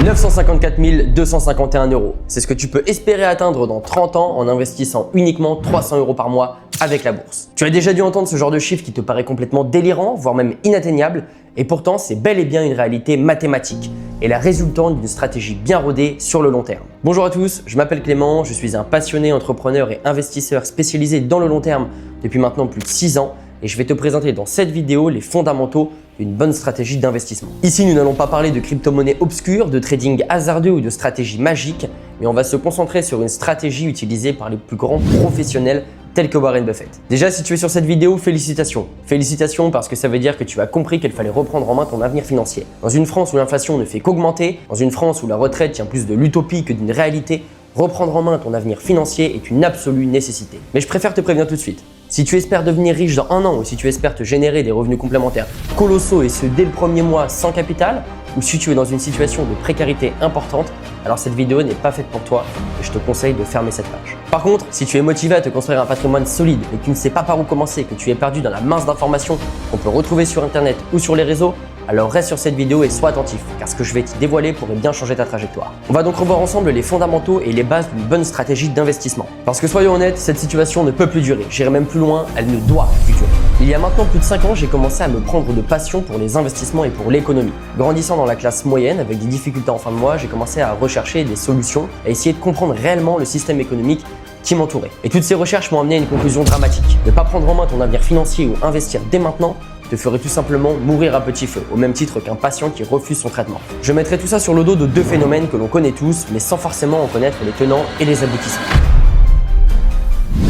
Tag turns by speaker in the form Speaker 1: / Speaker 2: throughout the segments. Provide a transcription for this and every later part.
Speaker 1: 954 251 €. C'est ce que tu peux espérer atteindre dans 30 ans en investissant uniquement 300 € par mois avec la bourse. Tu as déjà dû entendre ce genre de chiffre qui te paraît complètement délirant, voire même inatteignable, et pourtant c'est bel et bien une réalité mathématique et la résultante d'une stratégie bien rodée sur le long terme. Bonjour à tous, je m'appelle Clément, je suis un passionné entrepreneur et investisseur spécialisé dans le long terme depuis maintenant plus de 6 ans et je vais te présenter dans cette vidéo les fondamentaux d'une bonne stratégie d'investissement. Ici, nous n'allons pas parler de crypto-monnaies obscures, de trading hasardeux ou de stratégie magique, mais on va se concentrer sur une stratégie utilisée par les plus grands professionnels tels que Warren Buffett. Déjà, si tu es sur cette vidéo, félicitations. Félicitations parce que ça veut dire que tu as compris qu'il fallait reprendre en main ton avenir financier. Dans une France où l'inflation ne fait qu'augmenter, dans une France où la retraite tient plus de l'utopie que d'une réalité, reprendre en main ton avenir financier est une absolue nécessité. Mais je préfère te prévenir tout de suite. Si tu espères devenir riche dans 1 an ou si tu espères te générer des revenus complémentaires colossaux et ce dès le premier mois sans capital, ou si tu es dans une situation de précarité importante, alors cette vidéo n'est pas faite pour toi et je te conseille de fermer cette page. Par contre, si tu es motivé à te construire un patrimoine solide et que tu ne sais pas par où commencer, que tu es perdu dans la masse d'informations qu'on peut retrouver sur internet ou sur les réseaux, alors reste sur cette vidéo et sois attentif car ce que je vais te dévoiler pourrait bien changer ta trajectoire. On va donc revoir ensemble les fondamentaux et les bases d'une bonne stratégie d'investissement. Parce que soyons honnêtes, cette situation ne peut plus durer, j'irai même plus loin, elle ne doit plus durer. Il y a maintenant plus de 5 ans, j'ai commencé à me prendre de passion pour les investissements et pour l'économie. Grandissant dans la classe moyenne avec des difficultés en fin de mois, j'ai commencé à rechercher des solutions, à essayer de comprendre réellement le système économique qui m'entourait. Et toutes ces recherches m'ont amené à une conclusion dramatique. Ne pas prendre en main ton avenir financier ou investir dès maintenant te ferait tout simplement mourir à petit feu, au même titre qu'un patient qui refuse son traitement. Je mettrai tout ça sur le dos de 2 phénomènes que l'on connaît tous, mais sans forcément en connaître les tenants et les aboutissants.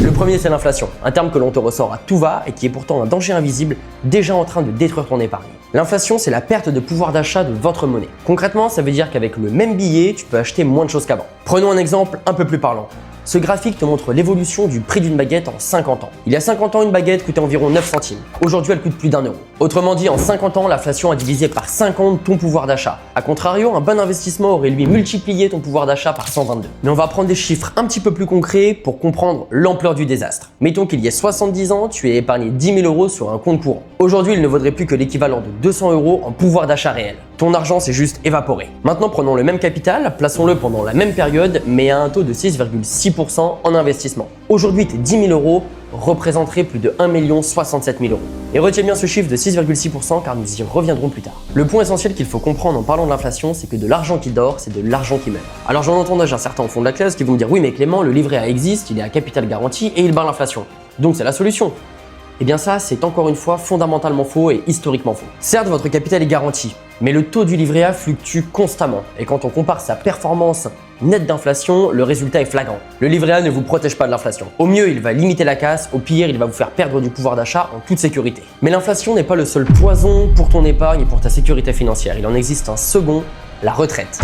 Speaker 1: Le premier, c'est l'inflation, un terme que l'on te ressort à tout va et qui est pourtant un danger invisible déjà en train de détruire ton épargne. L'inflation, c'est la perte de pouvoir d'achat de votre monnaie. Concrètement, ça veut dire qu'avec le même billet, tu peux acheter moins de choses qu'avant. Prenons un exemple un peu plus parlant. Ce graphique te montre l'évolution du prix d'une baguette en 50 ans. Il y a 50 ans, une baguette coûtait environ 9 centimes. Aujourd'hui, elle coûte plus d'1 €. Autrement dit, en 50 ans, l'inflation a divisé par 50 ton pouvoir d'achat. A contrario, un bon investissement aurait lui multiplié ton pouvoir d'achat par 122. Mais on va prendre des chiffres un petit peu plus concrets pour comprendre l'ampleur du désastre. Mettons qu'il y ait 70 ans, tu aies épargné 10 000 € sur un compte courant. Aujourd'hui, il ne vaudrait plus que l'équivalent de 200 € en pouvoir d'achat réel. Ton argent s'est juste évaporé. Maintenant, prenons le même capital, plaçons-le pendant la même période, mais à un taux de 6,6% en investissement. Aujourd'hui, tes 10 000 € représenteraient plus de 1 067 000 €. Et retiens bien ce chiffre de 6,6% car nous y reviendrons plus tard. Le point essentiel qu'il faut comprendre en parlant de l'inflation, c'est que de l'argent qui dort, c'est de l'argent qui meurt. Alors j'en entends déjà certains au fond de la classe qui vont me dire oui mais Clément, le livret A existe, il est à capital garanti et il bat l'inflation. Donc c'est la solution. Eh bien ça, c'est encore une fois fondamentalement faux et historiquement faux. Certes, votre capital est garanti, mais le taux du livret A fluctue constamment. Et quand on compare sa performance nette d'inflation, le résultat est flagrant. Le livret A ne vous protège pas de l'inflation. Au mieux, il va limiter la casse, au pire, il va vous faire perdre du pouvoir d'achat en toute sécurité. Mais l'inflation n'est pas le seul poison pour ton épargne et pour ta sécurité financière. Il en existe un second, la retraite.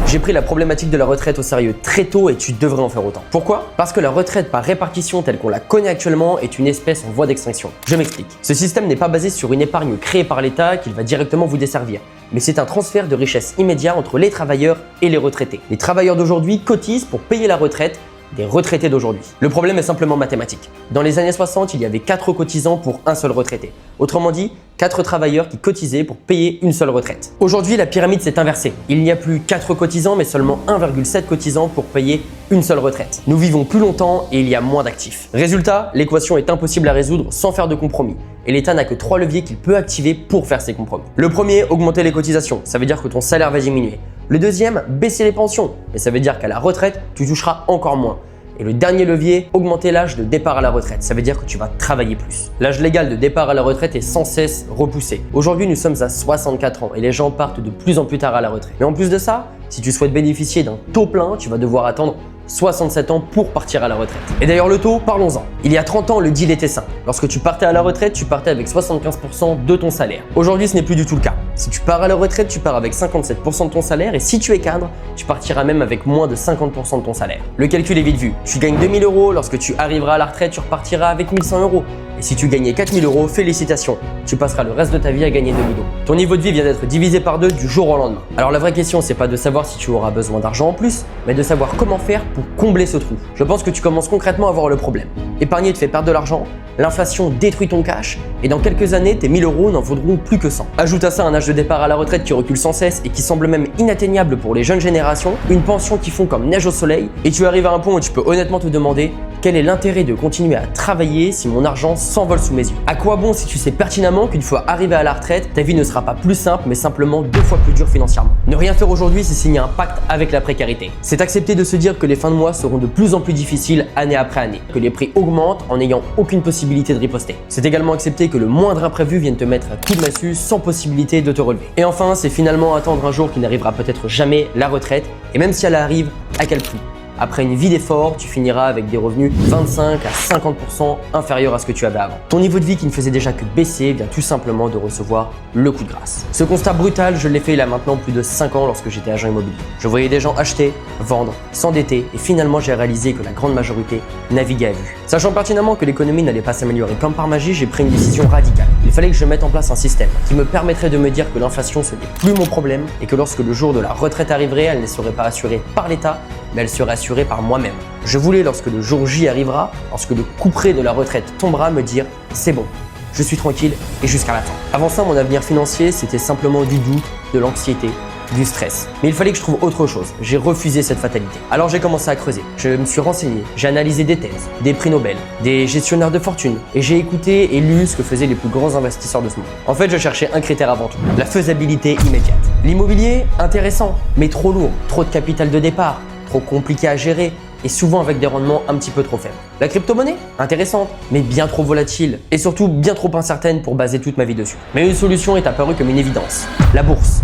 Speaker 1: J'ai pris la problématique de la retraite au sérieux très tôt et tu devrais en faire autant. Pourquoi? Parce que la retraite par répartition telle qu'on la connaît actuellement est une espèce en voie d'extinction. Je m'explique. Ce système n'est pas basé sur une épargne créée par l'État qui va directement vous desservir, mais c'est un transfert de richesse immédiat entre les travailleurs et les retraités. Les travailleurs d'aujourd'hui cotisent pour payer la retraite des retraités d'aujourd'hui. Le problème est simplement mathématique. Dans les années 60, il y avait 4 cotisants pour un seul retraité. Autrement dit, 4 travailleurs qui cotisaient pour payer une seule retraite. Aujourd'hui, la pyramide s'est inversée. Il n'y a plus 4 cotisants, mais seulement 1,7 cotisants pour payer une seule retraite. Nous vivons plus longtemps et il y a moins d'actifs. Résultat, l'équation est impossible à résoudre sans faire de compromis. Et l'État n'a que 3 leviers qu'il peut activer pour faire ces compromis. Le premier, augmenter les cotisations. Ça veut dire que ton salaire va diminuer. Le deuxième, baisser les pensions. Mais ça veut dire qu'à la retraite, tu toucheras encore moins. Et le dernier levier, augmenter l'âge de départ à la retraite. Ça veut dire que tu vas travailler plus. L'âge légal de départ à la retraite est sans cesse repoussé. Aujourd'hui, nous sommes à 64 ans et les gens partent de plus en plus tard à la retraite. Mais en plus de ça, si tu souhaites bénéficier d'un taux plein, tu vas devoir attendre 67 ans pour partir à la retraite. Et d'ailleurs le taux, parlons-en. Il y a 30 ans, le deal était simple. Lorsque tu partais à la retraite, tu partais avec 75% de ton salaire. Aujourd'hui, ce n'est plus du tout le cas. Si tu pars à la retraite, tu pars avec 57% de ton salaire et si tu es cadre, tu partiras même avec moins de 50% de ton salaire. Le calcul est vite vu. Tu gagnes 2 000 €, lorsque tu arriveras à la retraite, tu repartiras avec 1 100 €. Et si tu gagnais 4000 euros, félicitations, tu passeras le reste de ta vie à gagner 2000 euros. Ton niveau de vie vient d'être divisé par 2 du jour au lendemain. Alors la vraie question, c'est pas de savoir si tu auras besoin d'argent en plus, mais de savoir comment faire pour combler ce trou. Je pense que tu commences concrètement à voir le problème. Épargner te fait perdre de l'argent, l'inflation détruit ton cash, et dans quelques années, tes 1000 euros n'en vaudront plus que 100. Ajoute à ça un âge de départ à la retraite qui recule sans cesse et qui semble même inatteignable pour les jeunes générations, une pension qui fond comme neige au soleil, et tu arrives à un point où tu peux honnêtement te demander quel est l'intérêt de continuer à travailler si mon argent s'envole sous mes yeux. À quoi bon si tu sais pertinemment qu'une fois arrivé à la retraite, ta vie ne sera pas plus simple mais simplement 2 fois plus dure financièrement. Ne rien faire aujourd'hui, c'est signer un pacte avec la précarité. C'est accepter de se dire que les fins de mois seront de plus en plus difficiles année après année, que les prix augmentent en n'ayant aucune possibilité de riposter. C'est également accepter que le moindre imprévu vienne te mettre un coup de massue sans possibilité de te relever. Et enfin, c'est finalement attendre un jour qui n'arrivera peut-être jamais, la retraite, et même si elle arrive, à quel prix ? Après une vie d'effort, tu finiras avec des revenus 25 à 50% inférieurs à ce que tu avais avant. Ton niveau de vie qui ne faisait déjà que baisser vient tout simplement de recevoir le coup de grâce. Ce constat brutal, je l'ai fait il y a maintenant plus de 5 ans lorsque j'étais agent immobilier. Je voyais des gens acheter, vendre, s'endetter et finalement j'ai réalisé que la grande majorité naviguait à vue. Sachant pertinemment que l'économie n'allait pas s'améliorer comme par magie, j'ai pris une décision radicale. Il fallait que je mette en place un système qui me permettrait de me dire que l'inflation ce n'est plus mon problème et que lorsque le jour de la retraite arriverait, elle ne serait pas assurée par l'État, mais elle serait assurée par moi-même. Je voulais, lorsque le jour J arrivera, lorsque le couperet de la retraite tombera, me dire « c'est bon, je suis tranquille et jusqu'à la fin ». Avant ça, mon avenir financier, c'était simplement du doute, de l'anxiété, du stress. Mais il fallait que je trouve autre chose. J'ai refusé cette fatalité. Alors j'ai commencé à creuser. Je me suis renseigné, j'ai analysé des thèses, des prix Nobel, des gestionnaires de fortune et j'ai écouté et lu ce que faisaient les plus grands investisseurs de ce monde. En fait, je cherchais un critère avant tout, la faisabilité immédiate. L'immobilier, intéressant, mais trop lourd, trop de capital de départ, trop compliqué à gérer et souvent avec des rendements un petit peu trop faibles. La crypto-monnaie, intéressante, mais bien trop volatile et surtout bien trop incertaine pour baser toute ma vie dessus. Mais une solution est apparue comme une évidence, la bourse.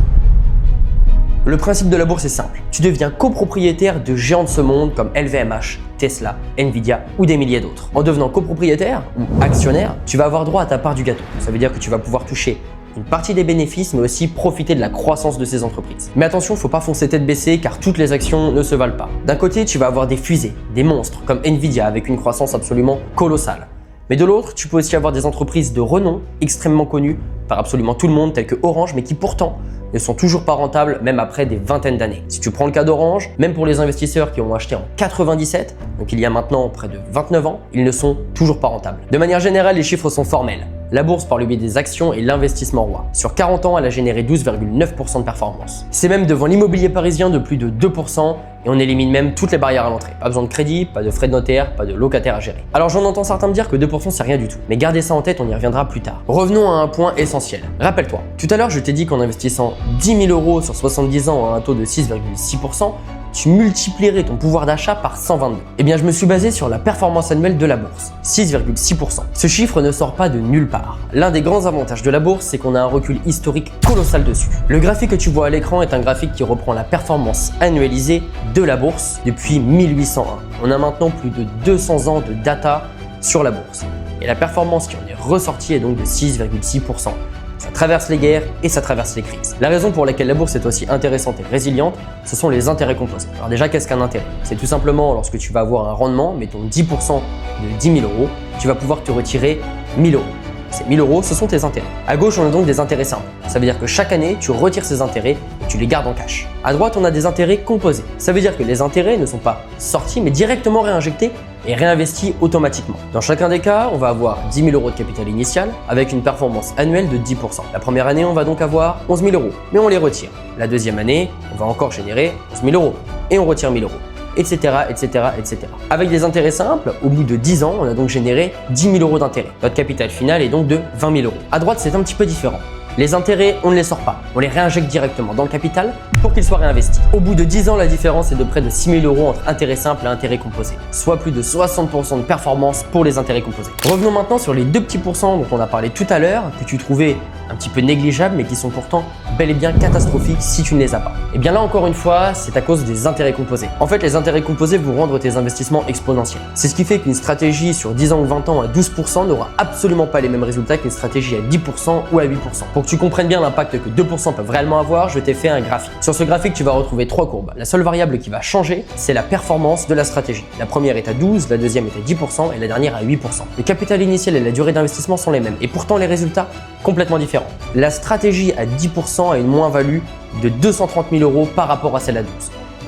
Speaker 1: Le principe de la bourse est simple. Tu deviens copropriétaire de géants de ce monde comme LVMH, Tesla, Nvidia ou des milliers d'autres. En devenant copropriétaire ou actionnaire, tu vas avoir droit à ta part du gâteau. Ça veut dire que tu vas pouvoir toucher une partie des bénéfices, mais aussi profiter de la croissance de ces entreprises. Mais attention, faut pas foncer tête baissée car toutes les actions ne se valent pas. D'un côté, tu vas avoir des fusées, des monstres comme Nvidia avec une croissance absolument colossale. Mais de l'autre, tu peux aussi avoir des entreprises de renom extrêmement connues par absolument tout le monde, telles que Orange, mais qui pourtant ne sont toujours pas rentables même après des vingtaines d'années. Si tu prends le cas d'Orange, même pour les investisseurs qui ont acheté en 97, donc il y a maintenant près de 29 ans, ils ne sont toujours pas rentables. De manière générale, les chiffres sont formels. La bourse, par le biais des actions, est l'investissement roi. Sur 40 ans, elle a généré 12,9% de performance. C'est même devant l'immobilier parisien de plus de 2% et on élimine même toutes les barrières à l'entrée. Pas besoin de crédit, pas de frais de notaire, pas de locataire à gérer. Alors j'en entends certains me dire que 2% c'est rien du tout. Mais gardez ça en tête, on y reviendra plus tard. Revenons à un point essentiel. Rappelle-toi, tout à l'heure je t'ai dit qu'en investissant 10 000 euros sur 70 ans à un taux de 6,6%, tu multiplierais ton pouvoir d'achat par 122. Eh bien, je me suis basé sur la performance annuelle de la bourse, 6,6%. Ce chiffre ne sort pas de nulle part. L'un des grands avantages de la bourse, c'est qu'on a un recul historique colossal dessus. Le graphique que tu vois à l'écran est un graphique qui reprend la performance annualisée de la bourse depuis 1801. On a maintenant plus de 200 ans de data sur la bourse. Et la performance qui en est ressortie est donc de 6,6%. Ça traverse les guerres et ça traverse les crises. La raison pour laquelle la bourse est aussi intéressante et résiliente, ce sont les intérêts composés. Alors déjà, qu'est-ce qu'un intérêt? C'est tout simplement lorsque tu vas avoir un rendement, mettons 10% de 10 000 euros, tu vas pouvoir te retirer 1 000 euros. Ces 1 000 euros, ce sont tes intérêts. À gauche, on a donc des intérêts simples. Ça veut dire que chaque année, tu retires ces intérêts et tu les gardes en cash. À droite, on a des intérêts composés. Ça veut dire que les intérêts ne sont pas sortis, mais directement réinjectés et réinvesti automatiquement. Dans chacun des cas, on va avoir 10 000 euros de capital initial avec une performance annuelle de 10%. La première année, on va donc avoir 11 000 euros, mais on les retire. La deuxième année, on va encore générer 11 000 euros et on retire 1 000 euros. Etc., etc., etc. Avec des intérêts simples, au bout de 10 ans, on a donc généré 10 000 euros d'intérêt. Notre capital final est donc de 20 000 euros. À droite, c'est un petit peu différent. Les intérêts, on ne les sort pas. On les réinjecte directement dans le capital pour qu'ils soient réinvestis. Au bout de 10 ans, la différence est de près de 6 000 euros entre intérêts simples et intérêts composés, soit plus de 60% de performance pour les intérêts composés. Revenons maintenant sur les deux petits pourcents dont on a parlé tout à l'heure, que tu trouvais un petit peu négligeables, mais qui sont pourtant bel et bien catastrophiques si tu ne les as pas. Et bien là, encore une fois, c'est à cause des intérêts composés. En fait, les intérêts composés vont rendre tes investissements exponentiels. C'est ce qui fait qu'une stratégie sur 10 ans ou 20 ans à 12% n'aura absolument pas les mêmes résultats qu'une stratégie à 10% ou à 8%. Pour Pour que tu comprennes bien l'impact que 2% peuvent réellement avoir, je t'ai fait un graphique. Sur ce graphique, tu vas retrouver 3 courbes. La seule variable qui va changer, c'est la performance de la stratégie. La première est à 12, la deuxième est à 10% et la dernière à 8%. Le capital initial et la durée d'investissement sont les mêmes et pourtant les résultats complètement différents. La stratégie à 10% a une moins-value de 230 000 € par rapport à celle à 12.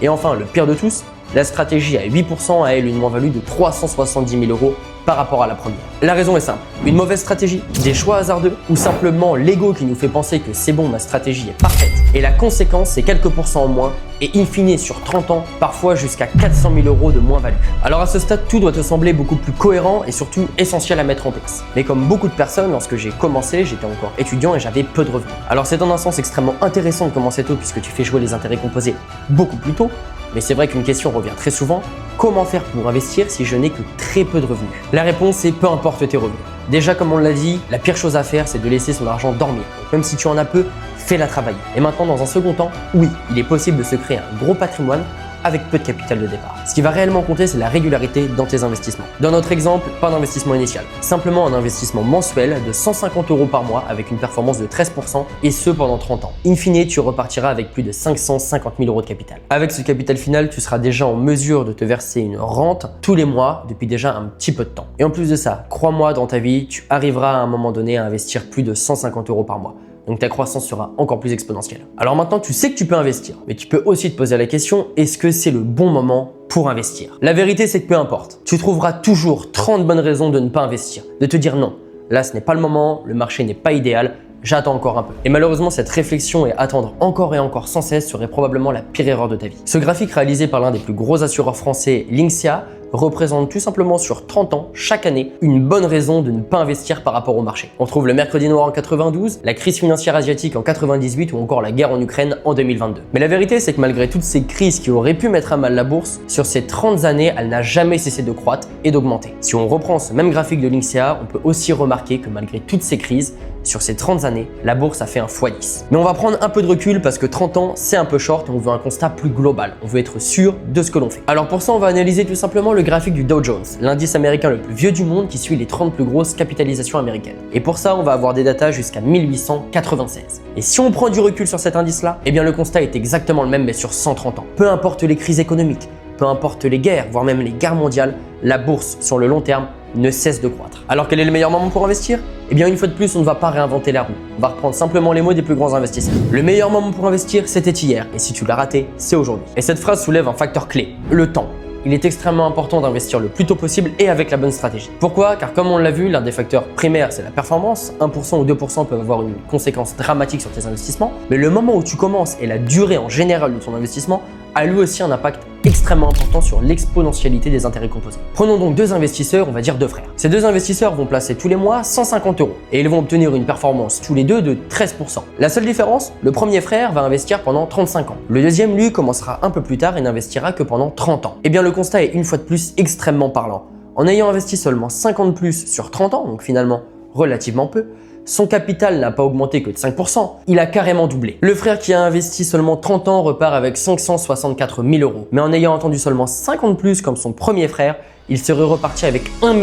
Speaker 1: Et enfin, le pire de tous, la stratégie à 8% a elle une moins-value de 370 000 € par rapport à la première. La raison est simple, une mauvaise stratégie, des choix hasardeux ou simplement l'ego qui nous fait penser que c'est bon, ma stratégie est parfaite. Et la conséquence, c'est quelques pourcents en moins et in fine sur 30 ans, parfois jusqu'à 400 000 € de moins-value. Alors à ce stade, tout doit te sembler beaucoup plus cohérent et surtout essentiel à mettre en place. Mais comme beaucoup de personnes, lorsque j'ai commencé, j'étais encore étudiant et j'avais peu de revenus. Alors c'est dans un sens extrêmement intéressant de commencer tôt puisque tu fais jouer les intérêts composés beaucoup plus tôt. Mais c'est vrai qu'une question revient très souvent, comment faire pour investir si je n'ai que très peu de revenus? La réponse est peu importe tes revenus. Déjà comme on l'a dit, la pire chose à faire c'est de laisser son argent dormir. Donc, même si tu en as peu, fais-la travailler. Et maintenant dans un second temps, oui, il est possible de se créer un gros patrimoine avec peu de capital de départ. Ce qui va réellement compter, c'est la régularité dans tes investissements. Dans notre exemple, pas d'investissement initial, simplement un investissement mensuel de 150 € par mois avec une performance de 13% et ce pendant 30 ans. In fine, tu repartiras avec plus de 550 000 € de capital. Avec ce capital final, tu seras déjà en mesure de te verser une rente tous les mois depuis déjà un petit peu de temps. Et en plus de ça, crois-moi, dans ta vie, tu arriveras à un moment donné à investir plus de 150 € par mois. Donc ta croissance sera encore plus exponentielle. Alors maintenant, tu sais que tu peux investir, mais tu peux aussi te poser la question, est-ce que c'est le bon moment pour investir? La vérité, c'est que peu importe, tu trouveras toujours 30 bonnes raisons de ne pas investir, de te dire non, là ce n'est pas le moment, le marché n'est pas idéal, j'attends encore un peu. Et malheureusement, cette réflexion et attendre encore et encore sans cesse serait probablement la pire erreur de ta vie. Ce graphique réalisé par l'un des plus gros assureurs français, Linksea, représente tout simplement sur 30 ans, chaque année, une bonne raison de ne pas investir par rapport au marché. On trouve le mercredi noir en 92, la crise financière asiatique en 98 ou encore la guerre en Ukraine en 2022. Mais la vérité, c'est que malgré toutes ces crises qui auraient pu mettre à mal la bourse, sur ces 30 années, elle n'a jamais cessé de croître et d'augmenter. Si on reprend ce même graphique de Linksea, on peut aussi remarquer que malgré toutes ces crises, sur ces 30 années, la bourse a fait un x10. Mais on va prendre un peu de recul parce que 30 ans, c'est un peu short et on veut un constat plus global. On veut être sûr de ce que l'on fait. Alors pour ça, on va analyser tout simplement le graphique du Dow Jones, l'indice américain le plus vieux du monde qui suit les 30 plus grosses capitalisations américaines. Et pour ça, on va avoir des datas jusqu'à 1896. Et si on prend du recul sur cet indice-là, eh bien le constat est exactement le même mais sur 130 ans. Peu importe les crises économiques, peu importe les guerres, voire même les guerres mondiales, la bourse sur le long terme ne cesse de croître. Alors quel est le meilleur moment pour investir? Eh bien une fois de plus, on ne va pas réinventer la roue. On va reprendre simplement les mots des plus grands investisseurs. Le meilleur moment pour investir, c'était hier. Et si tu l'as raté, c'est aujourd'hui. Et cette phrase soulève un facteur clé, le temps. Il est extrêmement important d'investir le plus tôt possible et avec la bonne stratégie. Pourquoi? Car comme on l'a vu, l'un des facteurs primaires, c'est la performance. 1% ou 2% peuvent avoir une conséquence dramatique sur tes investissements. Mais le moment où tu commences et la durée en général de ton investissement a lui aussi un impact extrêmement important sur l'exponentialité des intérêts composés. Prenons donc deux investisseurs, on va dire deux frères. Ces deux investisseurs vont placer tous les mois 150 € et ils vont obtenir une performance tous les deux de 13%. La seule différence, le premier frère va investir pendant 35 ans. Le deuxième, lui, commencera un peu plus tard et n'investira que pendant 30 ans. Eh bien, le constat est une fois de plus extrêmement parlant. En ayant investi seulement 50 plus sur 30 ans, donc finalement relativement peu, son capital n'a pas augmenté que de 5%, il a carrément doublé. Le frère qui a investi seulement 30 ans repart avec 564 000 €. Mais en ayant attendu seulement 50 plus comme son premier frère, il serait reparti avec 1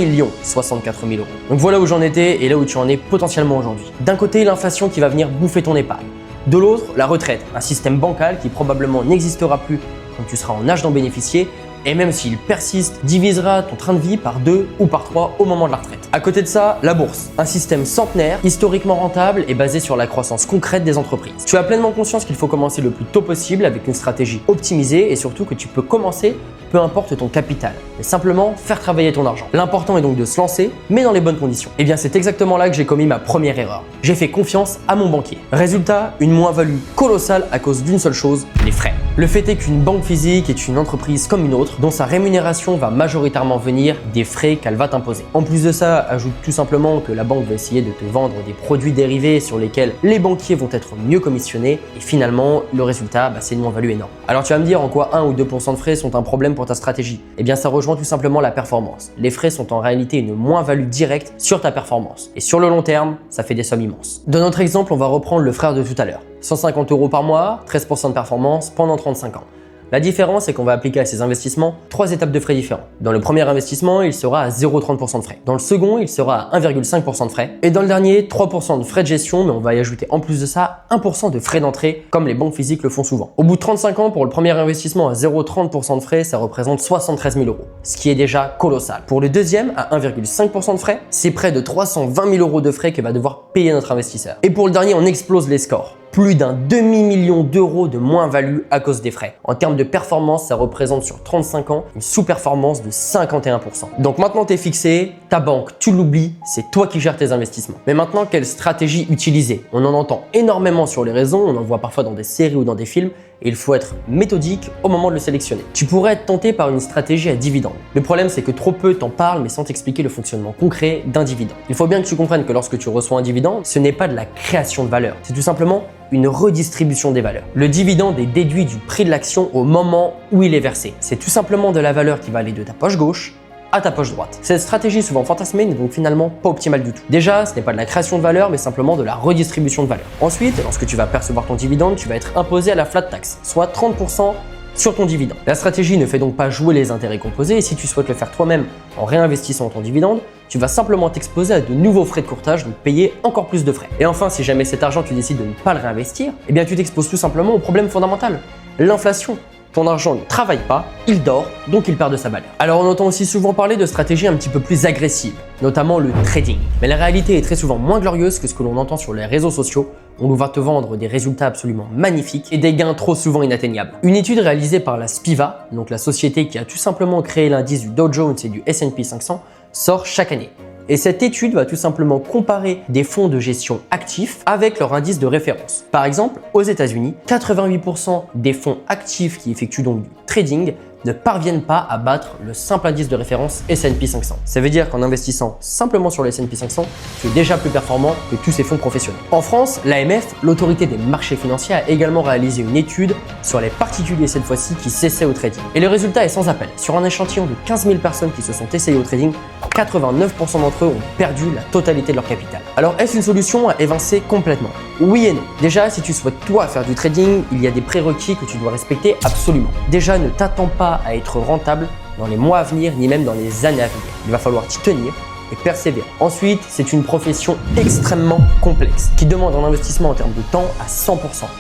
Speaker 1: 064 000 €. Donc voilà où j'en étais et là où tu en es potentiellement aujourd'hui. D'un côté, l'inflation qui va venir bouffer ton épargne. De l'autre, la retraite, un système bancal qui probablement n'existera plus quand tu seras en âge d'en bénéficier et même s'il persiste, divisera ton train de vie par 2 ou par 3 au moment de la retraite. À côté de ça, la bourse, un système centenaire, historiquement rentable et basé sur la croissance concrète des entreprises. Tu as pleinement conscience qu'il faut commencer le plus tôt possible avec une stratégie optimisée et surtout que tu peux commencer peu importe ton capital, mais simplement faire travailler ton argent. L'important est donc de se lancer, mais dans les bonnes conditions. Et bien c'est exactement là que j'ai commis ma première erreur. J'ai fait confiance à mon banquier. Résultat, une moins-value colossale à cause d'une seule chose, les frais. Le fait est qu'une banque physique est une entreprise comme une autre dont sa rémunération va majoritairement venir des frais qu'elle va t'imposer. En plus de ça, ajoute tout simplement que la banque va essayer de te vendre des produits dérivés sur lesquels les banquiers vont être mieux commissionnés et finalement, le résultat, c'est une moins-value énorme. Alors tu vas me dire en quoi 1 ou 2% de frais sont un problème pour ta stratégie? Eh bien ça rejoint tout simplement la performance. Les frais sont en réalité une moins-value directe sur ta performance. Et sur le long terme, ça fait des sommes immenses. Dans notre exemple, on va reprendre le frère de tout à l'heure. 150 € par mois, 13% de performance pendant 35 ans. La différence, c'est qu'on va appliquer à ces investissements 3 étapes de frais différents. Dans le premier investissement, il sera à 0,30% de frais. Dans le second, il sera à 1,5% de frais. Et dans le dernier, 3% de frais de gestion, mais on va y ajouter en plus de ça 1% de frais d'entrée, comme les banques physiques le font souvent. Au bout de 35 ans, pour le premier investissement à 0,30% de frais, ça représente 73 000 €, ce qui est déjà colossal. Pour le deuxième, à 1,5% de frais, c'est près de 320 000 € de frais que va devoir payer notre investisseur. Et pour le dernier, on explose les scores. Plus d'un demi-million d'euros de moins-value à cause des frais. En termes de performance, ça représente sur 35 ans une sous-performance de 51%. Donc maintenant, tu es fixé, ta banque, tu l'oublies, c'est toi qui gères tes investissements. Mais maintenant, quelle stratégie utiliser? On en entend énormément sur les réseaux, on en voit parfois dans des séries ou dans des films, et il faut être méthodique au moment de le sélectionner. Tu pourrais être tenté par une stratégie à dividende. Le problème, c'est que trop peu t'en parlent, mais sans t'expliquer le fonctionnement concret d'un dividende. Il faut bien que tu comprennes que lorsque tu reçois un dividende, ce n'est pas de la création de valeur, c'est tout simplement une redistribution des valeurs. Le dividende est déduit du prix de l'action au moment où il est versé. C'est tout simplement de la valeur qui va aller de ta poche gauche à ta poche droite. Cette stratégie souvent fantasmée n'est donc finalement pas optimale du tout. Déjà, ce n'est pas de la création de valeur, mais simplement de la redistribution de valeur. Ensuite, lorsque tu vas percevoir ton dividende, tu vas être imposé à la flat tax, soit 30% sur ton dividende. La stratégie ne fait donc pas jouer les intérêts composés et si tu souhaites le faire toi-même en réinvestissant ton dividende, tu vas simplement t'exposer à de nouveaux frais de courtage, donc payer encore plus de frais. Et enfin, si jamais cet argent tu décides de ne pas le réinvestir, eh bien tu t'exposes tout simplement au problème fondamental, l'inflation. Ton argent ne travaille pas, il dort, donc il perd de sa valeur. Alors on entend aussi souvent parler de stratégies un petit peu plus agressives, notamment le trading. Mais la réalité est très souvent moins glorieuse que ce que l'on entend sur les réseaux sociaux. On nous va te vendre des résultats absolument magnifiques et des gains trop souvent inatteignables. Une étude réalisée par la Spiva, donc la société qui a tout simplement créé l'indice du Dow Jones et du S&P 500, sort chaque année. Et cette étude va tout simplement comparer des fonds de gestion actifs avec leur indice de référence. Par exemple, aux États-Unis, 88% des fonds actifs qui effectuent donc du trading ne parviennent pas à battre le simple indice de référence S&P 500. Ça veut dire qu'en investissant simplement sur le S&P 500, tu es déjà plus performant que tous ces fonds professionnels. En France, l'AMF, l'autorité des marchés financiers, a également réalisé une étude sur les particuliers cette fois-ci qui s'essaient au trading. Et le résultat est sans appel. Sur un échantillon de 15 000 personnes qui se sont essayées au trading, 89% d'entre eux ont perdu la totalité de leur capital. Alors est-ce une solution à évincer complètement? Oui et non. Déjà, si tu souhaites toi faire du trading, il y a des prérequis que tu dois respecter absolument. Déjà, ne t'attends pas à être rentable dans les mois à venir, ni même dans les années à venir. Il va falloir t'y tenir et persévérer. Ensuite, c'est une profession extrêmement complexe qui demande un investissement en termes de temps à 100%.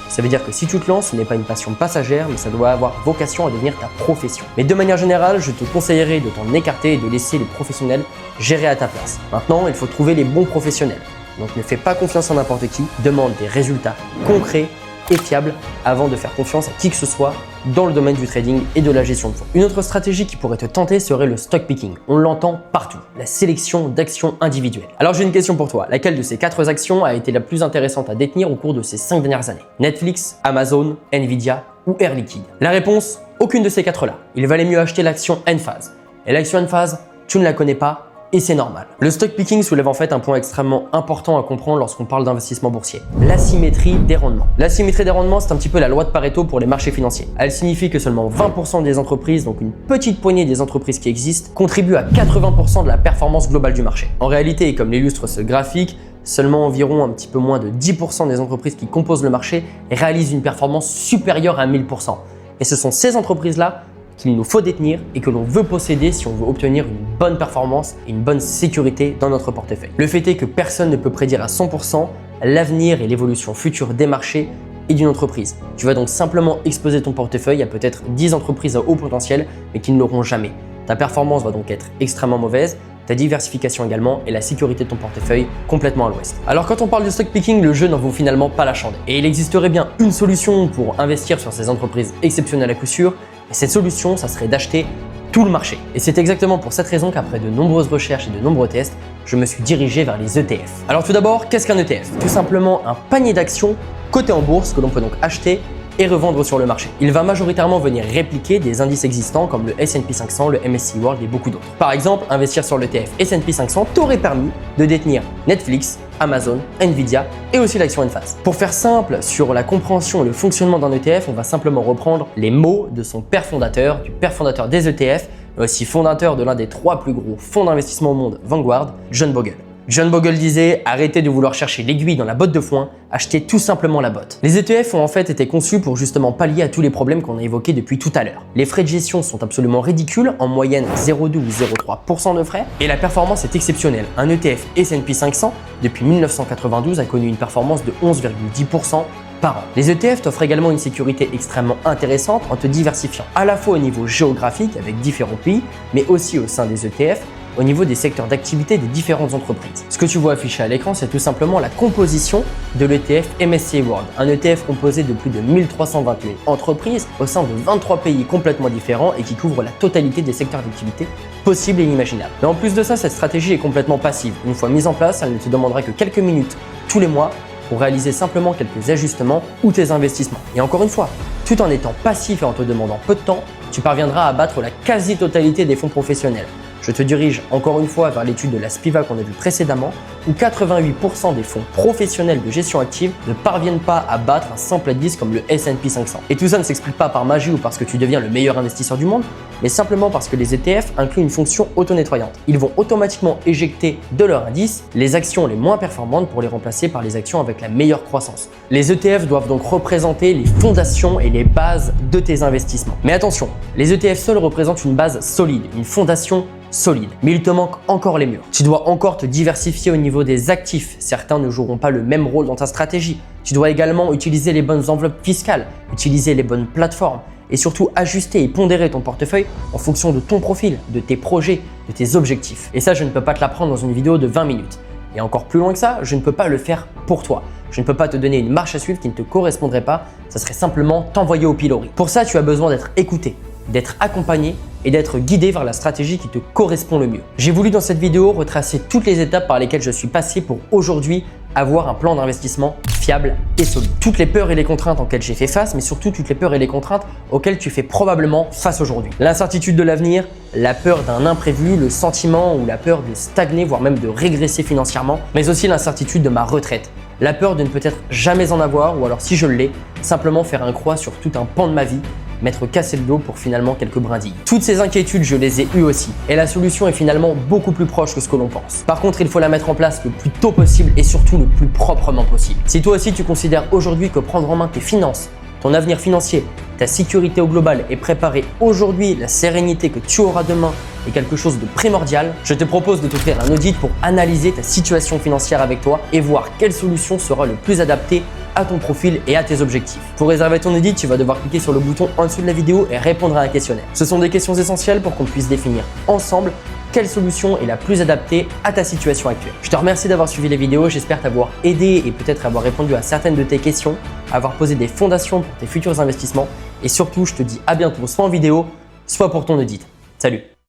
Speaker 1: Ça veut dire que si tu te lances, ce n'est pas une passion passagère, mais ça doit avoir vocation à devenir ta profession. Mais de manière générale, je te conseillerais de t'en écarter et de laisser les professionnels gérer à ta place. Maintenant, il faut trouver les bons professionnels. Donc ne fais pas confiance à n'importe qui, demande des résultats concrets et fiables avant de faire confiance à qui que ce soit dans le domaine du trading et de la gestion de fonds. Une autre stratégie qui pourrait te tenter serait le stock picking. On l'entend partout, la sélection d'actions individuelles. Alors j'ai une question pour toi, laquelle de ces 4 actions a été la plus intéressante à détenir au cours de ces 5 dernières années? Netflix, Amazon, Nvidia ou Air Liquide? La réponse, aucune de ces 4-là. Il valait mieux acheter l'action Enphase. Et l'action Enphase, tu ne la connais pas, et c'est normal. Le stock picking soulève en fait un point extrêmement important à comprendre lorsqu'on parle d'investissement boursier. L'asymétrie des rendements. L'asymétrie des rendements, c'est un petit peu la loi de Pareto pour les marchés financiers. Elle signifie que seulement 20% des entreprises, donc une petite poignée des entreprises qui existent, contribuent à 80% de la performance globale du marché. En réalité, et comme l'illustre ce graphique, seulement environ un petit peu moins de 10% des entreprises qui composent le marché réalisent une performance supérieure à 1000%. Et ce sont ces entreprises-là qu'il nous faut détenir et que l'on veut posséder si on veut obtenir une bonne performance et une bonne sécurité dans notre portefeuille. Le fait est que personne ne peut prédire à 100% l'avenir et l'évolution future des marchés et d'une entreprise. Tu vas donc simplement exposer ton portefeuille à peut-être 10 entreprises à haut potentiel mais qui ne l'auront jamais. Ta performance va donc être extrêmement mauvaise, ta diversification également et la sécurité de ton portefeuille complètement à l'ouest. Alors quand on parle de stock picking, le jeu n'en vaut finalement pas la chandelle. Et il existerait bien une solution pour investir sur ces entreprises exceptionnelles à coup sûr, et cette solution, ça serait d'acheter tout le marché. Et c'est exactement pour cette raison qu'après de nombreuses recherches et de nombreux tests, je me suis dirigé vers les ETF. Alors tout d'abord, qu'est-ce qu'un ETF? Tout simplement un panier d'actions cotées en bourse que l'on peut donc acheter et revendre sur le marché. Il va majoritairement venir répliquer des indices existants comme le S&P 500, le MSCI World et beaucoup d'autres. Par exemple, investir sur l'ETF S&P 500 t'aurait permis de détenir Netflix, Amazon, Nvidia et aussi l'action Enphase. Pour faire simple sur la compréhension et le fonctionnement d'un ETF, on va simplement reprendre les mots de son père fondateur, du père fondateur des ETF, mais aussi fondateur de l'un des 3 plus gros fonds d'investissement au monde, Vanguard, John Bogle. John Bogle disait « Arrêtez de vouloir chercher l'aiguille dans la botte de foin, achetez tout simplement la botte ». Les ETF ont en fait été conçus pour justement pallier à tous les problèmes qu'on a évoqués depuis tout à l'heure. Les frais de gestion sont absolument ridicules, en moyenne 0,2 ou 0,3% de frais, et la performance est exceptionnelle. Un ETF S&P 500, depuis 1992, a connu une performance de 11,10% par an. Les ETF t'offrent également une sécurité extrêmement intéressante en te diversifiant à la fois au niveau géographique avec différents pays, mais aussi au sein des ETF, au niveau des secteurs d'activité des différentes entreprises. Ce que tu vois affiché à l'écran, c'est tout simplement la composition de l'ETF MSCI World, un ETF composé de plus de 1321 entreprises au sein de 23 pays complètement différents et qui couvre la totalité des secteurs d'activité possibles et imaginables. Mais en plus de ça, cette stratégie est complètement passive. Une fois mise en place, elle ne te demandera que quelques minutes tous les mois pour réaliser simplement quelques ajustements ou tes investissements. Et encore une fois, tout en étant passif et en te demandant peu de temps, tu parviendras à abattre la quasi-totalité des fonds professionnels. Je te dirige encore une fois vers l'étude de la SPIVA qu'on a vue précédemment, où 88% des fonds professionnels de gestion active ne parviennent pas à battre un simple indice comme le S&P 500. Et tout ça ne s'explique pas par magie ou parce que tu deviens le meilleur investisseur du monde, mais simplement parce que les ETF incluent une fonction auto-nettoyante. Ils vont automatiquement éjecter de leur indice les actions les moins performantes pour les remplacer par les actions avec la meilleure croissance. Les ETF doivent donc représenter les fondations et les bases de tes investissements. Mais attention, les ETF seuls représentent une base solide, une fondation solide. Mais il te manque encore les murs. Tu dois encore te diversifier au niveau des actifs. Certains ne joueront pas le même rôle dans ta stratégie. Tu dois également utiliser les bonnes enveloppes fiscales, utiliser les bonnes plateformes et surtout ajuster et pondérer ton portefeuille en fonction de ton profil, de tes projets, de tes objectifs. Et ça, je ne peux pas te l'apprendre dans une vidéo de 20 minutes. Et encore plus loin que ça, je ne peux pas le faire pour toi. Je ne peux pas te donner une marche à suivre qui ne te correspondrait pas. Ça serait simplement t'envoyer au pilori. Pour ça, tu as besoin d'être écouté, d'être accompagné et d'être guidé vers la stratégie qui te correspond le mieux. J'ai voulu dans cette vidéo retracer toutes les étapes par lesquelles je suis passé pour aujourd'hui avoir un plan d'investissement fiable et solide. Toutes les peurs et les contraintes auxquelles j'ai fait face, mais surtout toutes les peurs et les contraintes auxquelles tu fais probablement face aujourd'hui. L'incertitude de l'avenir, la peur d'un imprévu, le sentiment ou la peur de stagner, voire même de régresser financièrement, mais aussi l'incertitude de ma retraite. La peur de ne peut-être jamais en avoir ou alors si je l'ai, simplement faire un croix sur tout un pan de ma vie, m'être cassé le dos pour finalement quelques brindilles. Toutes ces inquiétudes, je les ai eues aussi. Et la solution est finalement beaucoup plus proche que ce que l'on pense. Par contre, il faut la mettre en place le plus tôt possible et surtout le plus proprement possible. Si toi aussi tu considères aujourd'hui que prendre en main tes finances, ton avenir financier, ta sécurité au global et préparer aujourd'hui la sérénité que tu auras demain est quelque chose de primordial, je te propose de t'offrir un audit pour analyser ta situation financière avec toi et voir quelle solution sera le plus adaptée à ton profil et à tes objectifs. Pour réserver ton audit, tu vas devoir cliquer sur le bouton en dessous de la vidéo et répondre à un questionnaire. Ce sont des questions essentielles pour qu'on puisse définir ensemble quelle solution est la plus adaptée à ta situation actuelle. Je te remercie d'avoir suivi les vidéos, j'espère t'avoir aidé et peut-être avoir répondu à certaines de tes questions, avoir posé des fondations pour tes futurs investissements et surtout, je te dis à bientôt, soit en vidéo, soit pour ton audit. Salut!